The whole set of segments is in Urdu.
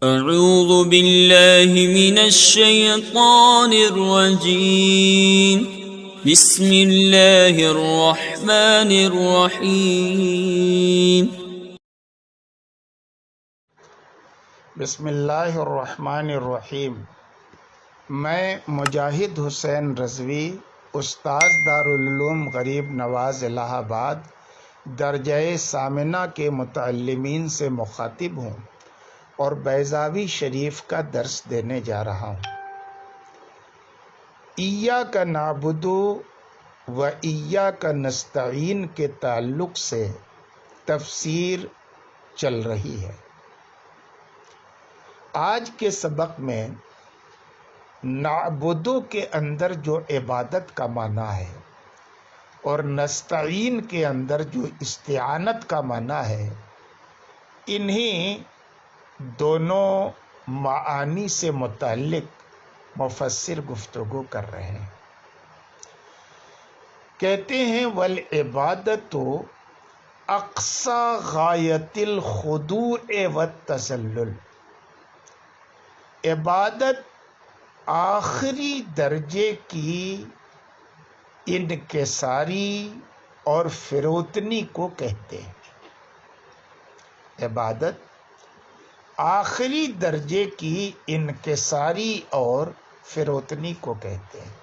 اعوذ باللہ من الشیطان الرجیم بسم اللہ الرحمن الرحیم بسم اللہ الرحمن الرحیم۔ میں مجاہد حسین رضوی، استاذ دارالعلوم غریب نواز الہ آباد درجہ ثامنہ کے متعلمین سے مخاطب ہوں اور بیضاوی شریف کا درس دینے جا رہا ہوں۔ ایاک نعبد و ایاک نستعین کے تعلق سے تفسیر چل رہی ہے۔ آج کے سبق میں نعبدو کے اندر جو عبادت کا معنی ہے اور نستعین کے اندر جو استعانت کا معنی ہے، انہی دونوں معانی سے متعلق مفسر گفتگو کر رہے ہیں۔ کہتے ہیں والعبادت اقصی غایت الخضوع والتذلل، عبادت آخری درجے کی انکساری اور فروتنی کو کہتے ہیں۔ عبادت آخری درجے کی انکساری اور فروتنی کو کہتے ہیں۔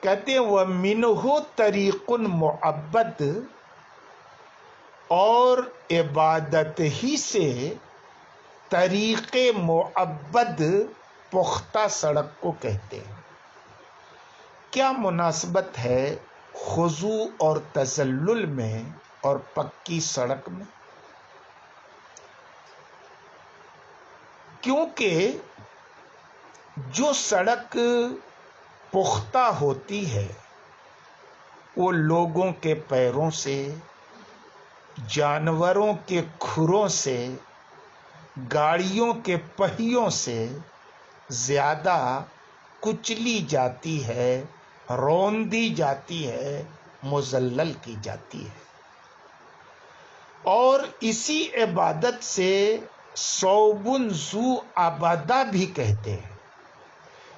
کہتے ہیں وَمِنْهُ طریق معبد، اور عبادت ہی سے طریق معبد پختہ سڑک کو کہتے ہیں۔ کیا مناسبت ہے خضوع اور تذلل میں اور پکی سڑک میں؟ کیونکہ جو سڑک پختہ ہوتی ہے وہ لوگوں کے پیروں سے، جانوروں کے کھروں سے، گاڑیوں کے پہیوں سے زیادہ کچلی جاتی ہے، روندی جاتی ہے، مذلل کی جاتی ہے۔ اور اسی عبادت سے ثوب ذو عبدہ بھی کہتے ہیں۔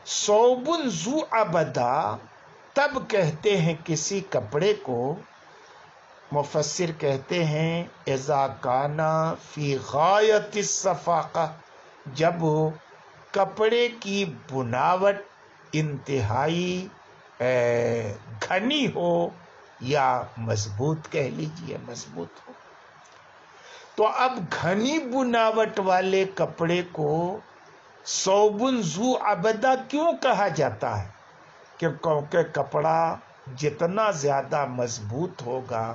ثوب ذو عبدہ تب کہتے ہیں کسی کپڑے کو، مفسر کہتے ہیں اذا کان فی غایت الصفاقہ، جب کپڑے کی بناوٹ انتہائی گھنی ہو یا مضبوط کہہ لیجیے، مضبوط ہو۔ تو اب گھنی بناوٹ والے کپڑے کو ثوب ذو عبدہ کیوں کہا جاتا ہے؟ کیونکہ کپڑا جتنا زیادہ مضبوط ہوگا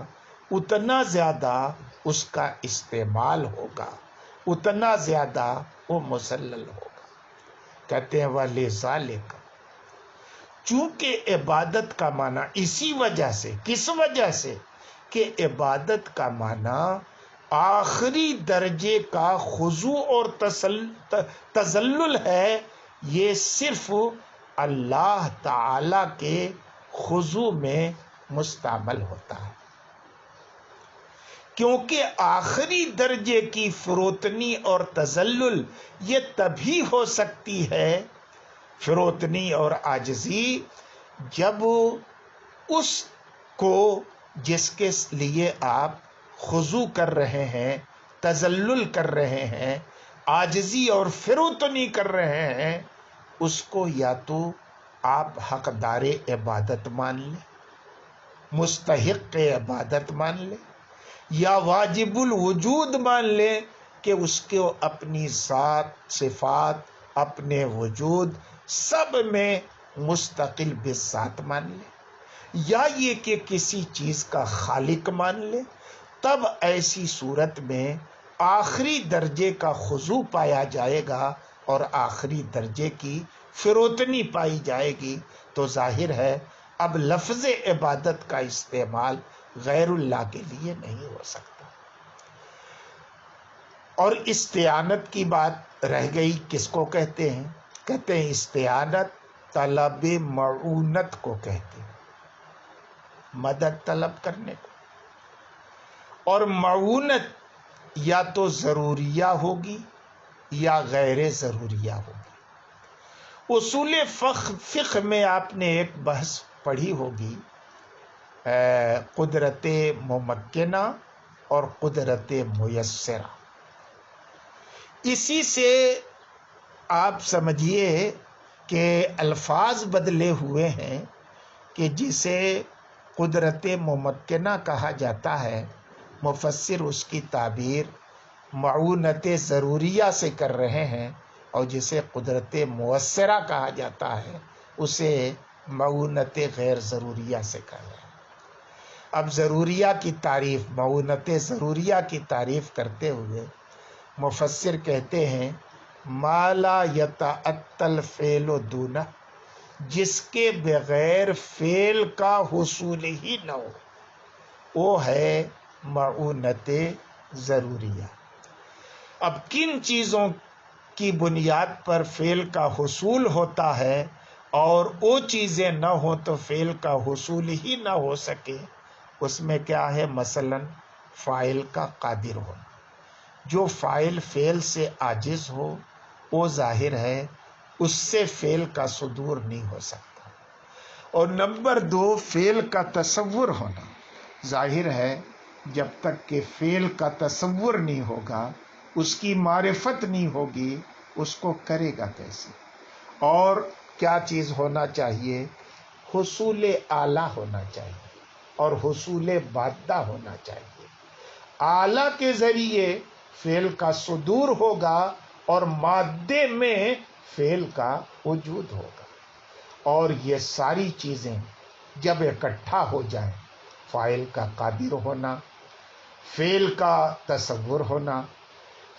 اتنا زیادہ اس کا استعمال ہوگا، اتنا زیادہ وہ مذلل ہوگا۔ کہتے ہیں وَلِذَالِکَ، چونکہ عبادت کا معنی اسی وجہ سے، کس وجہ سے کہ عبادت کا معنی آخری درجے کا خضوع اور تذلل ہے، یہ صرف اللہ تعالی کے خضوع میں مستعمل ہوتا ہے۔ کیونکہ آخری درجے کی فروتنی اور تذلل یہ تبھی ہو سکتی ہے، فروتنی اور عاجزی، جب اس کو جس کے لیے آپ خضوع کر رہے ہیں، تذلل کر رہے ہیں، عاجزی اور فروتنی کر رہے ہیں، اس کو یا تو آپ حقدار عبادت مان لیں، مستحق عبادت مان لیں، یا واجب الوجود مان لیں کہ اس کو اپنی ذات، صفات، اپنے وجود سب میں مستقل بذات مان لیں، یا یہ کہ کسی چیز کا خالق مان لیں۔ تب ایسی صورت میں آخری درجے کا خضوع پایا جائے گا اور آخری درجے کی فروتنی پائی جائے گی۔ تو ظاہر ہے اب لفظ عبادت کا استعمال غیر اللہ کے لیے نہیں ہو سکتا۔ اور استعانت کی بات رہ گئی، کس کو کہتے ہیں؟ کہتے ہیں استعانت طلب معونت کو کہتے ہیں، مدد طلب کرنے کو۔ اور معونت یا تو ضروریہ ہوگی یا غیر ضروریہ ہوگی۔ اصول فقہ میں آپ نے ایک بحث پڑھی ہوگی، قدرت ممکنہ اور قدرت میسرہ۔ اسی سے آپ سمجھیے کہ الفاظ بدلے ہوئے ہیں کہ جسے قدرت ممکنہ کہا جاتا ہے، مفسر اس کی تعبیر معونت ضروریہ سے کر رہے ہیں، اور جسے قدرت مؤثرہ کہا جاتا ہے اسے معونت غیر ضروریہ سے کر رہے ہیں۔ اب ضروریہ کی تعریف، معونت ضروریہ کی تعریف کرتے ہوئے مفسر کہتے ہیں ما لا یتعطل الفعل دونہ، جس کے بغیر فعل کا حصول ہی نہ ہو، وہ ہے معونت ضروریہ۔ اب کن چیزوں کی بنیاد پر فعل کا حصول ہوتا ہے اور وہ چیزیں نہ ہوں تو فعل کا حصول ہی نہ ہو سکے؟ اس میں کیا ہے؟ مثلا فاعل کا قادر ہونا، جو فاعل فعل سے عاجز ہو وہ ظاہر ہے اس سے فعل کا صدور نہیں ہو سکتا۔ اور نمبر دو، فعل کا تصور ہونا، ظاہر ہے جب تک کہ فعل کا تصور نہیں ہوگا، اس کی معرفت نہیں ہوگی، اس کو کرے گا کیسے؟ اور کیا چیز ہونا چاہیے؟ حصول اعلیٰ ہونا چاہیے اور حصول مادہ ہونا چاہیے۔ اعلیٰ کے ذریعے فعل کا صدور ہوگا اور مادے میں فعل کا وجود ہوگا، اور یہ ساری چیزیں جب اکٹھا ہو جائیں، فاعل کا قادر ہونا، فعل کا تصور ہونا،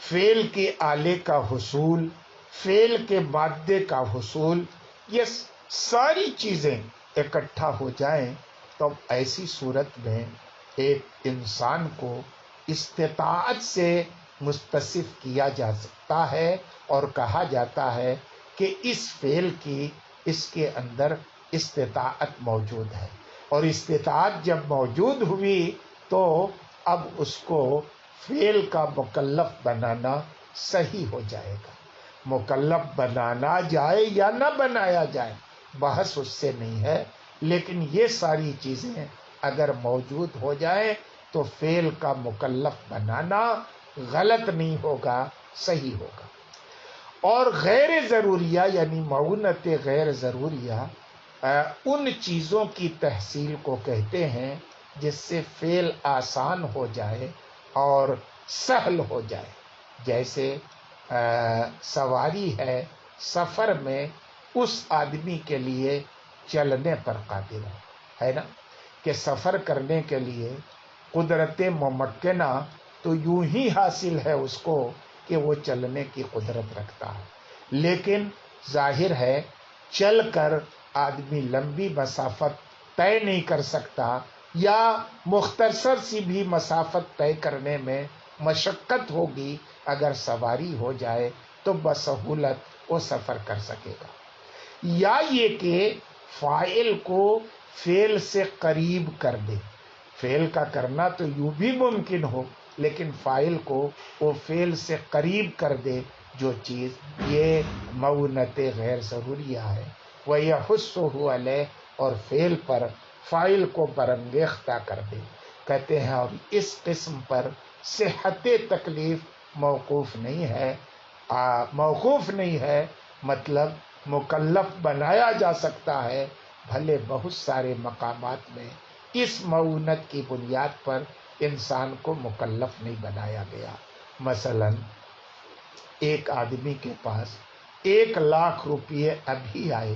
فعل کے آلے کا حصول، فعل کے مادے کا حصول، یہ ساری چیزیں اکٹھا ہو جائیں تو ایسی صورت میں ایک انسان کو استطاعت سے متصف کیا جا سکتا ہے اور کہا جاتا ہے کہ اس فعل کی اس کے اندر استطاعت موجود ہے، اور استطاعت جب موجود ہوئی تو اب اس کو فعل کا مکلف بنانا صحیح ہو جائے گا۔ مکلف بنانا جائے یا نہ بنایا جائے بحث اس سے نہیں ہے، لیکن یہ ساری چیزیں اگر موجود ہو جائیں تو فعل کا مکلف بنانا غلط نہیں ہوگا، صحیح ہوگا۔ اور غیر ضروریہ یعنی معونت غیر ضروریہ ان چیزوں کی تحصیل کو کہتے ہیں جس سے فعل آسان ہو جائے اور سہل ہو جائے، جیسے سواری ہے، سفر میں اس آدمی کے لیے چلنے پر قادر ہے نا، کہ سفر کرنے کے لیے قدرت ممکنہ تو یوں ہی حاصل ہے اس کو کہ وہ چلنے کی قدرت رکھتا ہے، لیکن ظاہر ہے چل کر آدمی لمبی مسافت طے نہیں کر سکتا، یا مختصر سی بھی مسافت طے کرنے میں مشقت ہوگی، اگر سواری ہو جائے تو بسہولت وہ سفر کر سکے گا۔ یا یہ کہ فاعل کو فعل سے قریب کر دے، فعل کا کرنا تو یوں بھی ممکن ہو لیکن فاعل کو وہ فعل سے قریب کر دے جو چیز، یہ معونت غیر ضروریہ ہے۔ وَيَحُثُّهُ عَلَيْهِ، اور فعل پر فاعل کو برانگیختہ کر دے، کہتے ہیں۔ اور اس قسم پر صحت تکلیف موقوف نہیں ہے، موقوف نہیں ہے، مطلب مکلف بنایا جا سکتا ہے، بھلے بہت سارے مقامات میں اس معونت کی بنیاد پر انسان کو مکلف نہیں بنایا گیا۔ مثلا ایک آدمی کے پاس 1,00,000 روپیے ابھی آئے،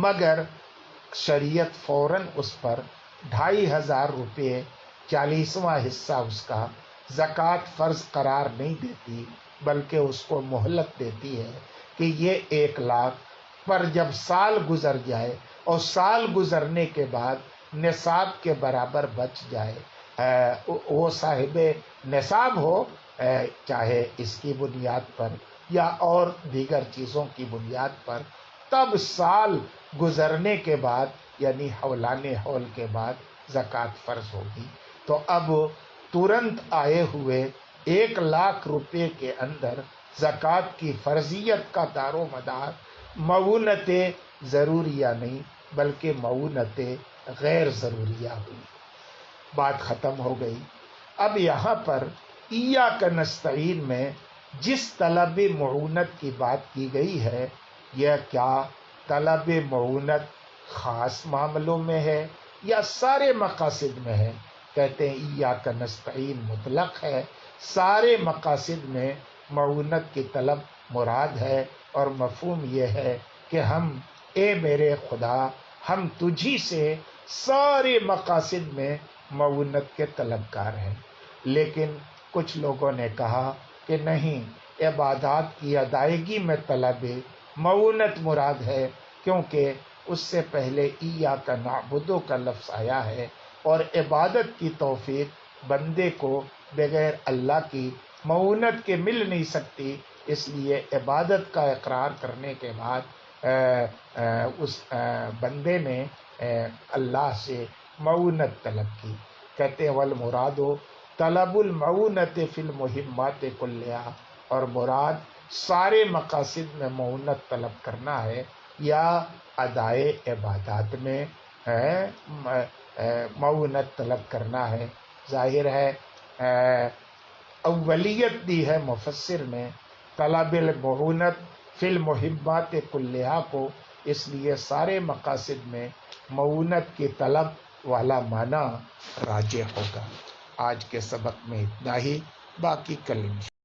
مگر شریعت فوراً اس پر 2,500 روپے 40واں حصہ اس کا زکوٰۃ فرض قرار نہیں دیتی، بلکہ اس کو مہلت دیتی ہے کہ یہ 1,00,000 پر جب سال گزر جائے اور سال گزرنے کے بعد نصاب کے برابر بچ جائے، وہ صاحب نصاب ہو، چاہے اس کی بنیاد پر یا اور دیگر چیزوں کی بنیاد پر، تب سال گزرنے کے بعد یعنی حولان حول کے بعد زکوٰۃ فرض ہوگی۔ تو اب ترنت آئے ہوئے 1,00,000 روپے کے اندر زکوٰۃ کی فرضیت کا دار و مدار معونت ضروریہ نہیں بلکہ معونت غیر ضروریہ ہوئی. بات ختم ہو گئی. اب یہاں پر ایاک نستعین میں جس طلب معونت کی بات کی گئی ہے، یہ کیا طلب معونت خاص معاملوں میں ہے یا سارے مقاصد میں ہے؟ کہتے ہیں ایاک نستعین مطلق ہے، سارے مقاصد میں معونت کی طلب مراد ہے، اور مفہوم یہ ہے کہ اے میرے خدا، ہم تجھی سے سارے مقاصد میں معونت کے طلبگار ہیں. لیکن کچھ لوگوں نے کہا کہ نہیں، عبادات کی ادائیگی میں طلب معونت مراد ہے، کیونکہ اس سے پہلے ایاک نعبد کا لفظ آیا ہے، اور عبادت کی توفیق بندے کو بغیر اللہ کی معونت کے مل نہیں سکتی. اس لیے عبادت کا اقرار کرنے کے بعد اس بندے نے اللہ سے معونت طلب کی. کہتے ہیں والمراد طلب المعونت فی المہمات کلہا، اور مراد سارے مقاصد میں معونت طلب کرنا ہے یا ادائے عبادات میں معونت طلب کرنا ہے. ظاہر ہے اولیت دی ہے مفسر نے طلب المعونت فی المہمات کلہا کو، اس لیے سارے مقاصد میں معونت کی طلب والا معنی راجح ہوگا. آج کے سبق میں اتنا ہی، باقی کل انشاءاللہ.